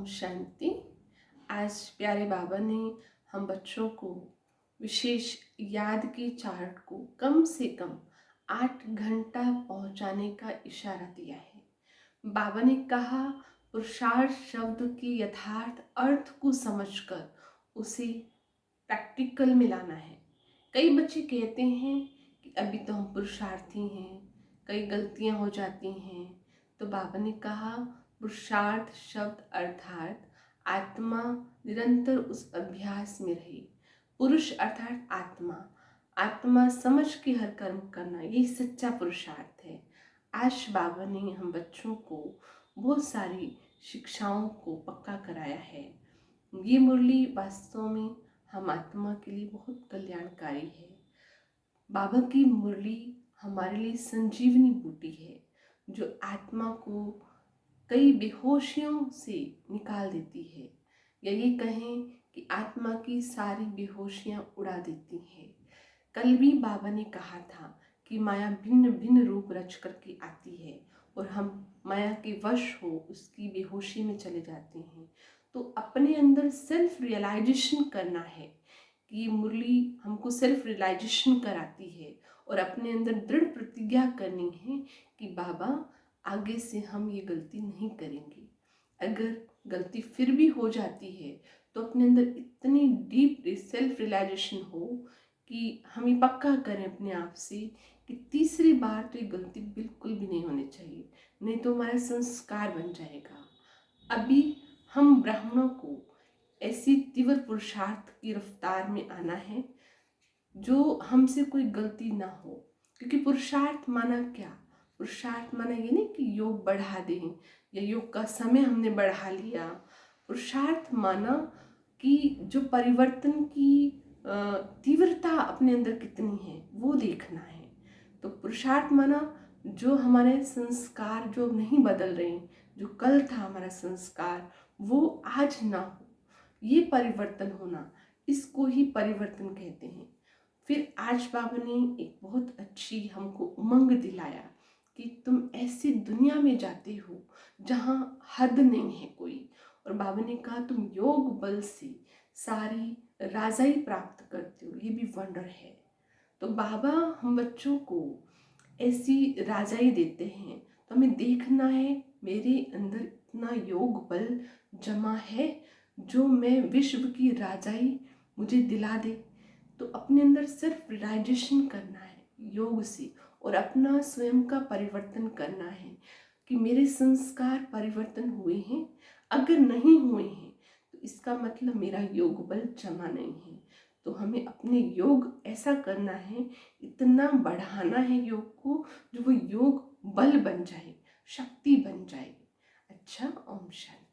ओम शांति। आज प्यारे बाबा ने हम बच्चों को विशेष याद की चार्ट को कम से कम 8 घंटा पहुंचाने का इशारा दिया है। बाबा ने कहा पुरुषार्थ शब्द के यथार्थ अर्थ को समझकर उसे प्रैक्टिकल में लाना है। कई बच्चे कहते हैं कि अभी तो हम पुरुषार्थी हैं, कई गलतियां हो जाती हैं। तो बाबा ने कहा पुरुषार्थ शब्द अर्थात आत्मा निरंतर उस अभ्यास में रहे। पुरुष अर्थात आत्मा, आत्मा समझ के हर कर्म करना, यही सच्चा पुरुषार्थ है। आज बाबा ने हम बच्चों को बहुत सारी शिक्षाओं को पक्का कराया है। ये मुरली वास्तव में हम आत्मा के लिए बहुत कल्याणकारी है। बाबा की मुरली हमारे लिए संजीवनी बूटी है जो आत्मा को कई बेहोशियों से निकाल देती है, या ये कहें कि आत्मा की सारी बेहोशियां उड़ा देती है। कल भी बाबा ने कहा था कि माया भिन्न भिन्न रूप रच करके आती है और हम माया के वश हो उसकी बेहोशी में चले जाते हैं। तो अपने अंदर सेल्फ रियलाइजेशन करना है कि मुरली हमको सेल्फ रियलाइजेशन कराती है और अपने अंदर दृढ़ प्रतिज्ञा करनी है कि बाबा आगे से हम ये गलती नहीं करेंगे। अगर गलती फिर भी हो जाती है तो अपने अंदर इतनी डीप सेल्फ रियलाइजेशन हो कि हम ये पक्का करें अपने आप से कि तीसरी बार तो ये गलती बिल्कुल भी नहीं होनी चाहिए, नहीं तो हमारा संस्कार बन जाएगा। अभी हम ब्राह्मणों को ऐसी तीव्र पुरुषार्थ की रफ्तार में आना है जो हमसे कोई गलती ना हो। क्योंकि पुरुषार्थ माना क्या? पुरुषार्थ माना ये नहीं कि योग बढ़ा दें या योग का समय हमने बढ़ा लिया। पुरुषार्थ माना कि जो परिवर्तन की तीव्रता अपने अंदर कितनी है वो देखना है। तो पुरुषार्थ माना जो हमारे संस्कार जो नहीं बदल रहे, जो कल था हमारा संस्कार वो आज ना हो, ये परिवर्तन होना, इसको ही परिवर्तन कहते हैं। फिर आज बाबा ने एक बहुत अच्छी हमको उमंग दिलाया कि तुम ऐसी दुनिया में जाते हो जहाँ हद नहीं है कोई, और बाबा ने कहा तुम योग बल से सारी राजाई प्राप्त करते हो, ये भी वंडर है। तो बाबा हम बच्चों को ऐसी राजाई देते हैं, तो हमें देखना है मेरे अंदर इतना योग बल जमा है जो मैं विश्व की राजाई मुझे दिला दे। तो अपने अंदर सिर्फ रियलाइजेशन करना है योग से और अपना स्वयं का परिवर्तन करना है कि मेरे संस्कार परिवर्तन हुए हैं। अगर नहीं हुए हैं तो इसका मतलब मेरा योग बल जमा नहीं है। तो हमें अपने योग ऐसा करना है, इतना बढ़ाना है योग को जो वो योग बल बन जाए, शक्ति बन जाए। अच्छा, ओम शांति।